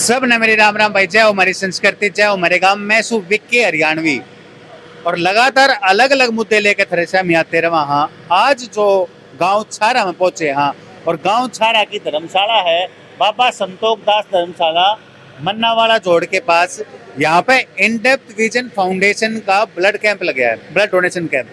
सब ने मेरी राम राम भाई। जय हो हमारी संस्कृति, जय हो हमारे गांव। मैं सु विक्की हरियाणवी और लगातार अलग अलग मुद्दे लेकर थरे से हम यहाँ आते रहा। हाँ, आज जो गांव छारा में पहुंचे हाँ, और गांव छारा की धर्मशाला है बाबा संतोख दास धर्मशाला मन्नावाला जोड़ के पास। यहाँ पे इन डेप्थ विजन फाउंडेशन का ब्लड कैंप लगा है, ब्लड डोनेशन कैंप।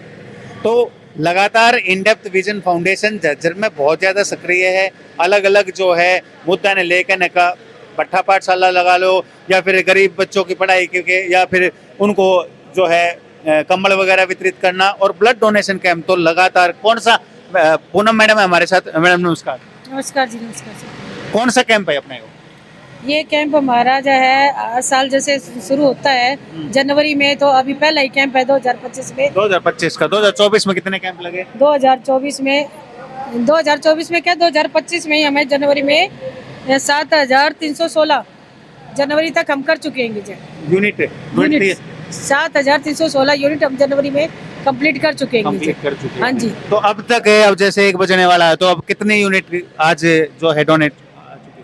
तो लगातार in depth vision foundation Jhajjar में बहुत ज्यादा सक्रिय है। अलग अलग जो है मुद्दा ने लेकर का पट्टा पाठशाला लगा लो, या फिर गरीब बच्चों की पढ़ाई क्योंकि, या फिर उनको जो है कंबल वगैरह वितरित करना और ब्लड डोनेशन कैंप। तो लगातार कौन सा, पूनम मैडम है हमारे साथ। मैडम नमस्कार। नमस्कार जी, नमस्कार जी। कौन सा कैंप है अपने को? ये कैंप हमारा जो है हर साल जैसे शुरू होता है जनवरी में, तो अभी पहला ही कैंप है 2025 में। 2025 का। 2024 में कितने कैंप लगे? 2024 में क्या 2025 में ही हमें जनवरी में 7,316 जनवरी तक हम कर चुके हैं जी। यूनिट 7,316 यूनिट हम जनवरी में कंप्लीट कर चुके हैं जी। कर चुके हैं। हाँ जी। तो अब तक है, अब जैसे 1 बजने वाला है, तो अब कितने यूनिट आज जो है डोनेट?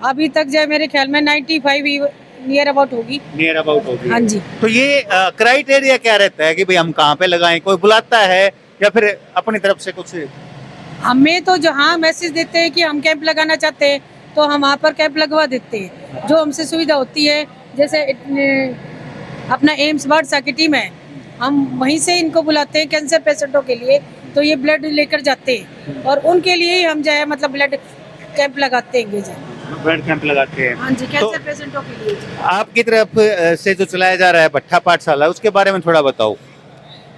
अभी तक जो है मेरे ख्याल में 95 नियर अबाउट होगी। नियर अबाउट होगी। हाँ जी। तो ये क्राइटेरिया क्या रहता है कि भाई हम कहाँ पे लगाएं? कोई बुलाता है या फिर अपनी तरफ से कुछ? हमें तो जहाँ मैसेज देते हैं कि हम कैंप लगाना चाहते हैं तो हम वहाँ पर कैंप लगवा देते हैं। जो हमसे सुविधा होती है, जैसे अपना एम्स बाड़सा की टीम है, हम वहीं से इनको बुलाते हैं कैंसर पेशेंटों के लिए, तो ये ब्लड लेकर जाते हैं और उनके लिए ही हम जो है मतलब ब्लड कैंप लगाते हैं जी। ब्लड कैंप लगाते हैं। हाँ जी, कैंसर पेशेंटों के लिए। आपकी तरफ से जो चलाया जा रहा है भट्टा पाठशाला, उसके बारे में थोड़ा बताओ।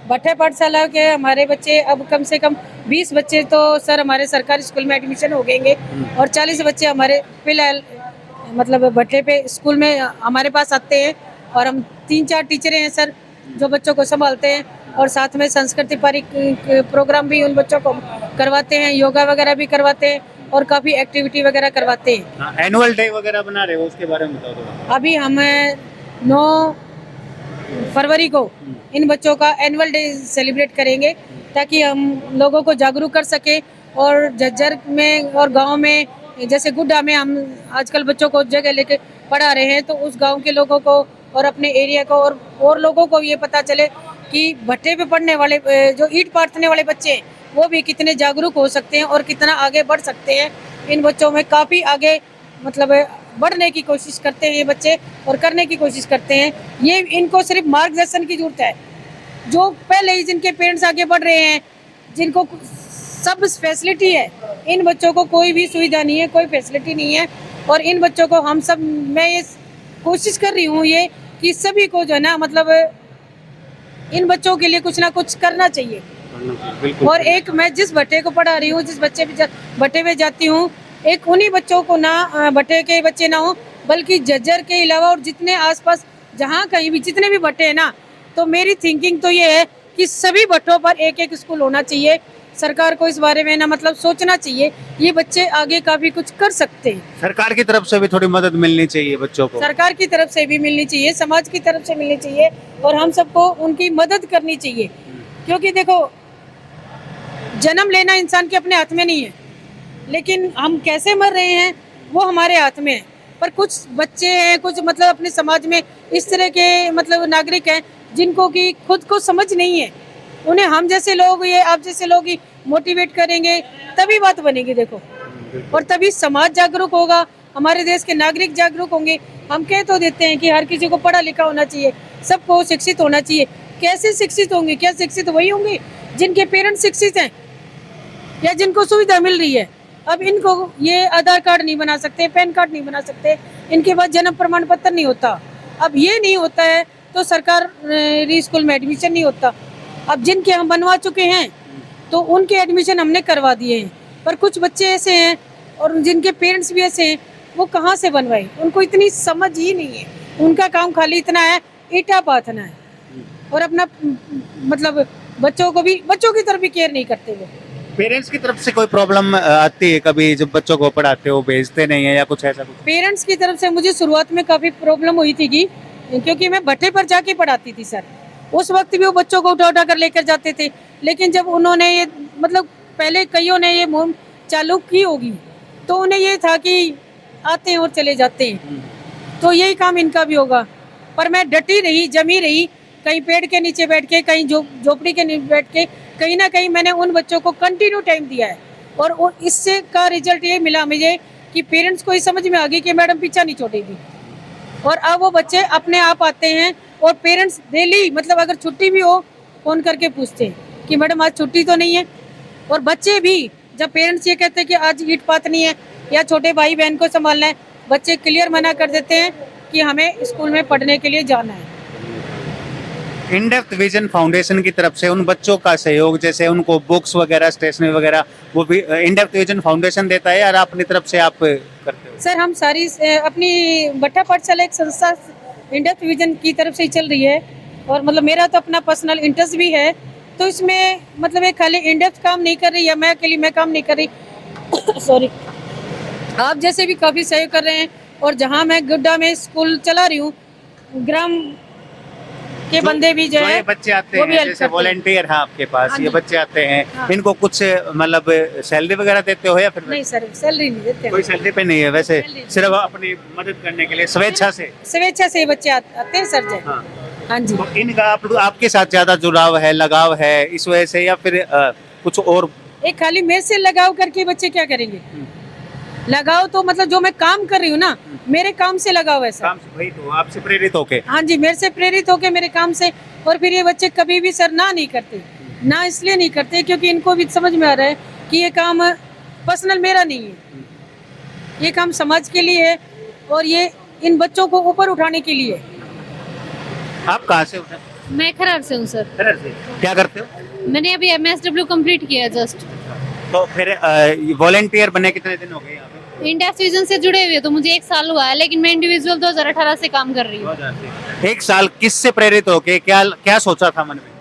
भट्टा पाठशाला के हमारे बच्चे अब कम से कम 20 बच्चे तो सर हमारे सरकारी स्कूल में एडमिशन हो गएंगे और 40 बच्चे हमारे फिलहाल मतलब भट्टे पे स्कूल में हमारे पास आते हैं। और हम 3-4 टीचरें हैं सर जो बच्चों को संभालते हैं, और साथ में संस्कृति प्रोग्राम भी उन बच्चों को करवाते हैं, योगा वगैरह भी करवाते हैं और काफ़ी एक्टिविटी वगैरह करवाते हैं। एनुअल डे वगैरह बना रहे हो, उसके बारे में बताओ थोड़ा। अभी हम 9 फरवरी को इन बच्चों का एनुअल डे सेलिब्रेट करेंगे ताकि हम लोगों को जागरूक कर सके। और झज्जर में और गांव में जैसे गुड्डा में हम आजकल बच्चों को जगह लेके पढ़ा रहे हैं, तो उस गांव के लोगों को और अपने एरिया को और लोगों को ये पता चले कि भट्टे पे पढ़ने वाले जो ईंट पाथने वाले बच्चे हैं वो भी कितने जागरूक हो सकते हैं और कितना आगे बढ़ सकते हैं। इन बच्चों में काफ़ी आगे मतलब बढ़ने की कोशिश करते हैं ये बच्चे और करने की कोशिश करते हैं। ये इनको सिर्फ मार्गदर्शन की जरूरत है। जो पहले ही जिनके पेरेंट्स आगे बढ़ रहे हैं, जिनको सब फैसिलिटी है, इन बच्चों को कोई भी सुविधा नहीं है, कोई फैसिलिटी नहीं है। और इन बच्चों को हम सब, मैं ये कोशिश कर रही हूँ ये कि सभी को जो है ना मतलब इन बच्चों के लिए कुछ ना कुछ करना चाहिए। और एक मैं जिस भट्टे को पढ़ा रही हूँ, जिस बच्चे भट्टे में जाती हूँ, एक उन्हीं बच्चों को ना भट्टे के बच्चे ना हो, बल्कि झज्जर के अलावा और जितने आसपास जहाँ कहीं भी जितने भी भट्टे हैं ना, तो मेरी थिंकिंग तो ये है कि सभी भट्टों पर एक एक स्कूल होना चाहिए। सरकार को इस बारे में ना मतलब सोचना चाहिए, ये बच्चे आगे काफी कुछ कर सकते हैं। सरकार की तरफ से भी थोड़ी मदद मिलनी चाहिए बच्चों को। सरकार की तरफ से भी मिलनी चाहिए, समाज की तरफ से मिलनी चाहिए और हम सबको उनकी मदद करनी चाहिए। क्योंकि देखो, जन्म लेना इंसान के अपने हाथ में नहीं है, लेकिन हम कैसे मर रहे हैं वो हमारे हाथ में है। पर कुछ बच्चे हैं, कुछ मतलब अपने समाज में इस तरह के मतलब नागरिक हैं जिनको कि खुद को समझ नहीं है। उन्हें हम जैसे लोग, ये आप जैसे लोग ही मोटिवेट करेंगे तभी बात बनेगी देखो, और तभी समाज जागरूक होगा, हमारे देश के नागरिक जागरूक होंगे। हम कह तो देते हैं कि हर किसी को पढ़ा लिखा होना चाहिए, सबको शिक्षित होना चाहिए। कैसे शिक्षित होंगे? क्या शिक्षित वही होंगे जिनके पेरेंट्स शिक्षित हैं या जिनको सुविधा मिल रही है। अब इनको ये आधार कार्ड नहीं बना सकते, पैन कार्ड नहीं बना सकते, इनके पास जन्म प्रमाण पत्र नहीं होता। अब ये नहीं होता है तो सरकारी स्कूल में एडमिशन नहीं होता। अब जिनके हम बनवा चुके हैं तो उनके एडमिशन हमने करवा दिए हैं, पर कुछ बच्चे ऐसे हैं और जिनके पेरेंट्स भी ऐसे हैं, वो कहाँ से बनवाए? उनको इतनी समझ ही नहीं है। उनका काम खाली इतना है ईंटा पाथना है और अपना मतलब बच्चों की तरफ भी केयर नहीं करते वो। पेरेंट्स की तरफ से कोई प्रॉब्लम आती है कभी जब बच्चों को पढ़ाते हो, भेजते नहीं है या कुछ ऐसा कुछ? पेरेंट्स की तरफ से मुझे शुरुआत में काफ़ी प्रॉब्लम हुई थी क्योंकि मैं भट्टे पर जाके पढ़ाती थी सर। उस वक्त भी वो बच्चों को उठा कर लेकर जाते थे, लेकिन जब उन्होंने ये मतलब पहले कईयों ने ये मुहिम चालू की होगी तो उन्हें ये था कि आते हैं और चले जाते हैं। तो यही काम इनका भी होगा। पर मैं डटी रही, जमी रही, कहीं पेड़ के नीचे बैठ के, कहीं झोपड़ी के नीचे बैठ के, कहीं ना कहीं मैंने उन बच्चों को कंटिन्यू टाइम दिया है। और इससे का रिजल्ट ये मिला मुझे कि पेरेंट्स को ये समझ में आ गई कि मैडम पीछा नहीं छोड़ेगी। और अब वो बच्चे अपने आप आते हैं और पेरेंट्स डेली, मतलब अगर छुट्टी भी हो, फ़ोन करके पूछते हैं कि मैडम आज छुट्टी तो नहीं है। और बच्चे भी, जब पेरेंट्स ये कहते हैं कि आज ईट पात नहीं है या छोटे भाई बहन को संभालना है, बच्चे क्लियर मना कर देते हैं कि हमें स्कूल में पढ़ने के लिए जाना है। इन डेप्थ विजन फाउंडेशन की तरफ से उन बच्चों का सहयोग, जैसे उनको बुक्स वगैरह, स्टेशनरी वगैरह, वो भी इन डेप्थ विजन फाउंडेशन देता है या अपनी तरफ से आप करते हो? सर हम सारी अपनी भट्टा पाठशाला एक संस्था इन डेप्थ विजन की तरफ से ही चल रही है। और मतलब मेरा तो अपना पर्सनल इंटरेस्ट भी है, तो इसमें मतलब एक खाली इन डेप्थ काम नहीं कर रही या मैं अकेली मैं काम नहीं कर रही सॉरी, आप जैसे भी काफ़ी सहयोग कर रहे हैं। और जहाँ मैं गुड्डा में स्कूल चला रही हूँ, ग्राम के बंदे भी जो जो है ये बच्चे आते वो भी हैं, help जैसे करते हैं। वॉलेंटियर हैं आपके पास, हाँ ये जी। बच्चे आते हैं, हाँ। इनको कुछ मतलब सैलरी वगैरह देते हो या फिर नहीं सर, सैलरी नहीं देते कोई सैलरी पे नहीं है? वैसे सैलरी नहीं। सिर्फ अपनी मदद करने के लिए स्वेच्छा से। स्वेच्छा से बच्चे आते हैं सर जी। हाँ। हाँ जी। तो इनका आपके साथ ज्यादा जुड़ाव है, लगाव है इस वजह से, या फिर कुछ और? एक खाली मेरे से लगाव करके बच्चे क्या करेंगे? लगाव तो मतलब जो मैं काम कर रही हूँ ना, मेरे काम से लगाव है सर। काम से, वही तो आपसे प्रेरित होके। हाँ जी, मेरे से प्रेरित होके मेरे काम से। और फिर ये बच्चे कभी भी सर ना नहीं करते, ना इसलिए नहीं करते क्योंकि इनको भी समझ में आ रहा है कि ये काम पर्सनल मेरा नहीं है, ये काम समाज के लिए है और ये इन बच्चों को ऊपर उठाने के लिए है। आप कहाँ से उठे? मैं खराब से हूँ सर। खरड़ से। क्या करते हो? मैंने अभी MSW कंप्लीट किया जस्ट। तो फिर वॉलेंटियर बने कितने दिन हो गए यहाँ पे? इंडेक्स विजन से जुड़े हुए तो मुझे 1 साल हुआ है, लेकिन मैं इंडिविजुअल 2018 से काम कर रही हूँ। 1 साल किससे प्रेरित होके, क्या क्या सोचा था मन में?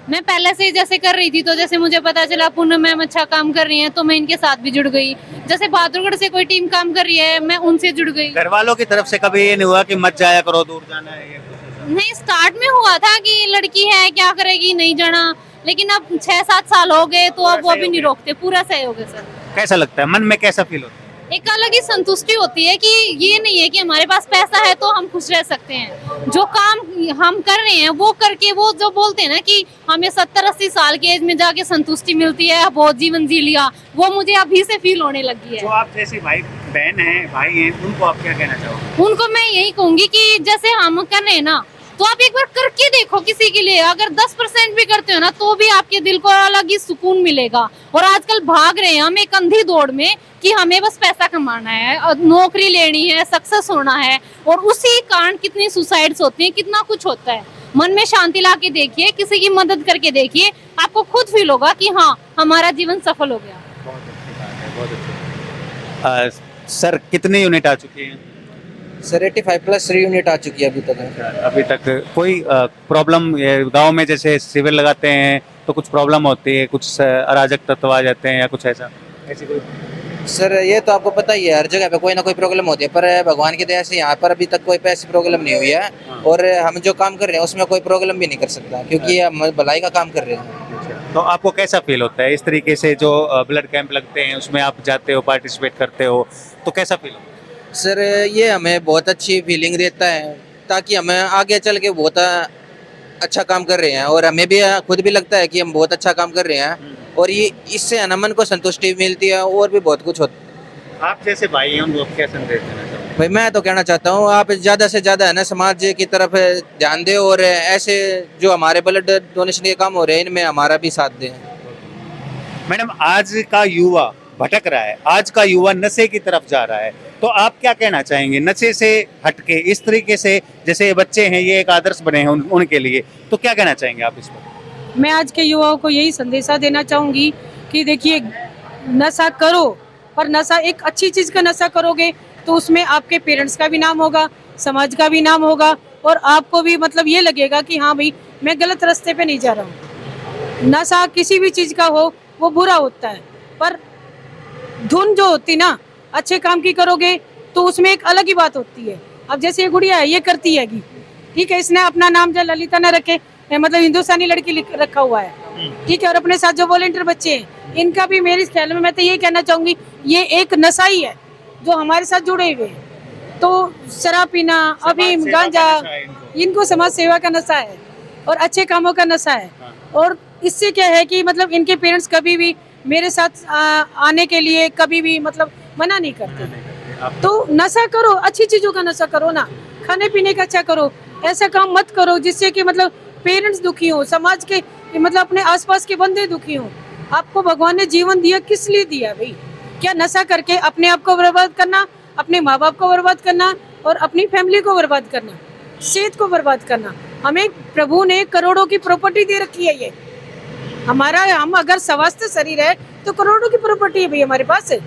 मैं पहले से ही जैसे कर रही थी, तो जैसे मुझे पता चला पूनम मैम अच्छा काम कर रही हैं, तो मैं इनके साथ भी जुड़ गई। जैसे बहादुरगढ़ से कोई टीम काम कर रही है, मैं उनसे जुड़ गई। घर वालों की तरफ से कभी ये नहीं हुआ कि मत जाया करो, दूर जाना है ये कुछ ऐसा? नहीं, स्टार्ट में हुआ था कि लड़की है क्या करेगी, नहीं जाना, लेकिन अब 6-7 साल हो गए तो अब वो भी नहीं रोकते, पूरा सहयोग है सर। कैसा लगता है, मन में कैसा फील होता है? एक अलग ही संतुष्टि होती है कि ये नहीं है कि हमारे पास पैसा है तो हम खुश रह सकते हैं। जो काम हम कर रहे हैं वो करके, वो जो बोलते हैं ना कि हमें 70-80 साल की एज में जाके संतुष्टि मिलती है, बहुत जीवन जी लिया, वो मुझे अभी से फील होने लगी जो है। आप जैसे भाई बहन हैं, भाई हैं, उनको आप क्या कहना चाहोगे? उनको मैं यही कहूंगी कि जैसे हम कर रहे हैं ना, तो आप एक बार करके देखो किसी के लिए। अगर 10% भी करते हो ना, तो भी आपके दिल को अलग ही सुकून मिलेगा। और आजकल भाग रहे हैं हम एक अंधी दौड़ में कि हमें बस पैसा कमाना है, नौकरी लेनी है, सक्सेस होना है, और उसी कारण कितनी सुसाइड्स होती हैं, कितना कुछ होता है। मन में शांति ला के देखिए, किसी की मदद करके देखिए, आपको खुद फील होगा कि हाँ हमारा जीवन सफल हो गया। बहुत अच्छी बात है, बहुत अच्छी। सर कितने यूनिट आ चुके हैं सर 85+ यूनिट आ चुकी है अभी तक। अभी तक? कोई प्रॉब्लम गांव में जैसे शिविर लगाते हैं तो कुछ प्रॉब्लम होती है, कुछ अराजक तत्व आ जाते हैं या कुछ ऐसा, ऐसी कोई? सर ये तो आपको पता ही है, हर जगह पे कोई ना कोई प्रॉब्लम होती है, पर भगवान की दया से यहाँ पर अभी तक कोई ऐसी प्रॉब्लम नहीं हुई है। और हम जो काम कर रहे हैं उसमें कोई प्रॉब्लम भी नहीं कर सकता, क्योंकि हम भलाई का काम कर रहे हैं। तो आपको कैसा फील होता है इस तरीके से जो ब्लड कैंप लगते हैं उसमें आप जाते हो, पार्टिसिपेट करते हो, तो कैसा फील होता है? सर ये हमें बहुत अच्छी फीलिंग देता है, ताकि हमें आगे चल के बहुत अच्छा काम कर रहे हैं, और हमें भी खुद भी लगता है कि हम बहुत अच्छा काम कर रहे हैं, और ये इससे है ना मन को संतुष्टि मिलती है, और भी बहुत कुछ होता है। आप जैसे भाई हैं उनको क्या संदेश देना चाहोगे? भाई मैं तो कहना चाहता हूँ आप ज़्यादा से ज़्यादा है ना समाज की तरफ ध्यान दें, और ऐसे जो हमारे ब्लड डोनेशन के काम हो रहे हैं इनमें हमारा भी साथ दें। मैडम आज का युवा भटक रहा है, आज का युवा नशे की तरफ जा रहा है, तो आप क्या कहना चाहेंगे नशे से हटके इस तरीके से, जैसे ये बच्चे हैं ये एक आदर्श बने हैं उनके लिए, तो क्या कहना चाहेंगे आप इस पर? मैं आज के युवाओं को यही संदेशा देना चाहूँगी कि देखिए, नशा करो, पर नशा एक अच्छी चीज़ का नशा करोगे तो उसमें आपके पेरेंट्स का भी नाम होगा, समाज का भी नाम होगा, और आपको भी मतलब ये लगेगा कि हाँ भाई मैं गलत रास्ते पे नहीं जा रहा हूँ। नशा किसी भी चीज़ का हो वो बुरा होता है, पर धुन जो होती ना अच्छे काम की करोगे तो उसमें एक अलग ही बात होती है। अब जैसे ये गुड़िया है, ये करती है, ठीक है, इसने अपना नाम जो ललिता न रखे, मतलब हिंदुस्तानी लड़की रखा हुआ है, ठीक है, और अपने साथ जो वॉलेंटियर बच्चे हैं इनका भी मेरे ख्याल में मैं तो ये कहना चाहूँगी ये एक नशा ही है जो हमारे साथ जुड़े हुए हैं। तो शराब पीना, अफीम, गांजा, इनको समाज सेवा का नशा है और अच्छे कामों का नशा है। और इससे क्या है कि मतलब इनके पेरेंट्स कभी भी मेरे साथ आने के लिए कभी भी मतलब मना नहीं करते। तो नशा करो, अच्छी चीजों का नशा करो ना, खाने पीने का अच्छा करो, ऐसा काम मत करो जिससे कि मतलब पेरेंट्स दुखी हो, समाज के मतलब अपने आसपास के बंदे दुखी हो। आपको भगवान ने जीवन दिया, किस लिए दिया भाई? क्या नशा करके अपने आप को बर्बाद करना, अपने माँ बाप को बर्बाद करना और अपनी फैमिली को बर्बाद करना, सेहत को बर्बाद करना। हमें प्रभु ने करोड़ों की प्रॉपर्टी दे रखी है। ये हम अगर स्वस्थ शरीर है तो करोड़ों की प्रॉपर्टी है भाई हमारे पास है।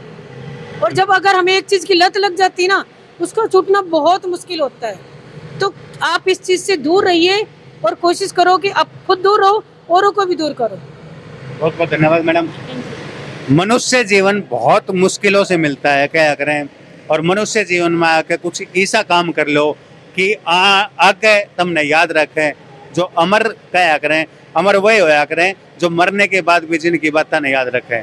और जब अगर हमें एक चीज की लत लग जाती ना, उसका छूटना बहुत मुश्किल होता है। तो आप इस चीज से दूर रहिए और कोशिश करो कि आप खुद दूर रहो, औरों को भी दूर करो। बहुत बहुत धन्यवाद मैडम। मनुष्य जीवन बहुत मुश्किलों से मिलता है, क्या करें। और मनुष्य जीवन में आके कुछ ऐसा काम कर लो कि आगे तुमने याद रखें, जो अमर क्या करें, अमर वही होया करें जो मरने के बाद भी जिनकी बातें नहीं याद रखें।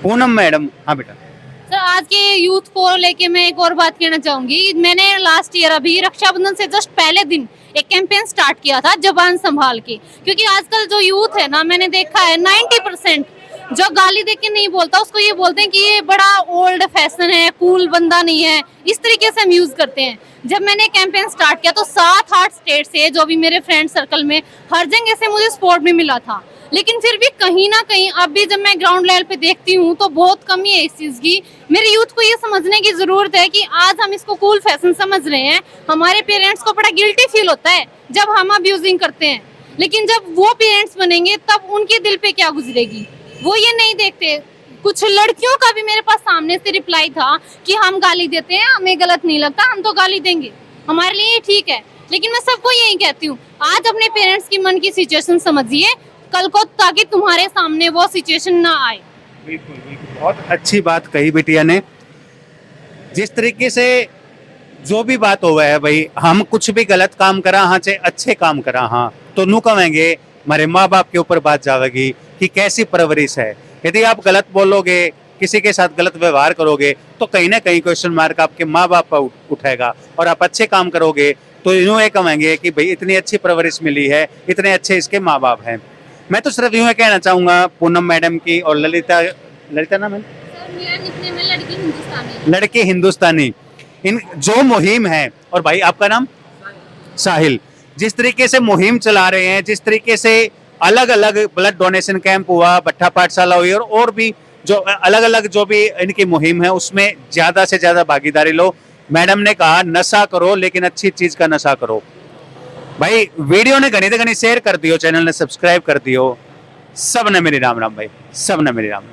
पूनम मैडम। हाँ बेटा। सर, आज के यूथ को लेके मैं एक और बात कहना चाहूंगी। मैंने लास्ट ईयर अभी रक्षाबंधन से जस्ट पहले दिन एक कैंपेन स्टार्ट किया था, जबान संभाल के। क्योंकि आजकल जो यूथ है ना, मैंने देखा है 90% जो गाली देख के नहीं बोलता, उसको ये बोलते हैं कि ये बड़ा ओल्ड फैशन है, कूल बंदा नहीं है। इस तरीके से हम यूज करते हैं। जब मैंने कैंपेन स्टार्ट किया तो 7-8 स्टेट से, जो भी मेरे फ्रेंड सर्कल में, हर जगह से मुझे सपोर्ट भी मिला था। लेकिन फिर भी कहीं ना कहीं अब भी जब मैं ग्राउंड लेवल पे देखती हूँ तो बहुत कमी है इस चीज की। मेरे यूथ को ये समझने की जरूरत है कि आज हम इसको कूल फैशन समझ रहे हैं, हमारे पेरेंट्स को बड़ा गिल्टी फील होता है जब हम अब्यूजिंग करते हैं। लेकिन जब वो पेरेंट्स बनेंगे तब उनके दिल पे क्या गुजरेगी, वो ये नहीं देखते। कुछ लड़कियों का भी मेरे पास सामने से रिप्लाई था कि हम गाली देते हैं, हमें गलत नहीं लगता, हम तो गाली देंगे, हमारे लिए ये ठीक है। लेकिन मैं सबको यही कहती हूँ, आज अपने पेरेंट्स की मन की सिचुएशन समझिए कल को, ताकि तुम्हारे सामने वो सिचुएशन ना आए। बिल्कुल बिल्कुल, बहुत अच्छी बात कही बिटिया ने। जिस तरीके से जो भी बात हुआ है भाई, हम कुछ भी गलत काम करा हाँ, चाहे अच्छे काम करा हाँ, तो नू कहेंगे हमारे माँ बाप के ऊपर बात जाएगी कि कैसी परवरिश है। यदि आप गलत बोलोगे, किसी के साथ गलत व्यवहार करोगे, तो कहीं ना कहीं क्वेश्चन मार्क आपके माँ बाप पर उठेगा। और आप अच्छे काम करोगे तो यूँ ये कहेंगे कि भाई इतनी अच्छी परवरिश मिली है, इतने अच्छे इसके माँ बाप हैं। मैं तो सिर्फ यूँ कहना चाहूँगा पूनम मैडम की और ललिता नाम है, लड़की हिंदुस्तानी, इन जो मुहिम है, और भाई आपका नाम साहिल, जिस तरीके से मुहिम चला रहे हैं, जिस तरीके से अलग अलग ब्लड डोनेशन कैंप हुआ, भट्ठा पाठशाला हुई, और भी जो अलग अलग जो भी इनकी मुहिम है उसमें ज्यादा से ज्यादा भागीदारी लो। मैडम ने कहा नशा करो लेकिन अच्छी चीज का नशा करो। भाई वीडियो ने घनी से घनी शेयर कर दियो, चैनल ने सब्सक्राइब कर दियो। सब ने मेरी राम राम भाई, सब ने मेरी राम।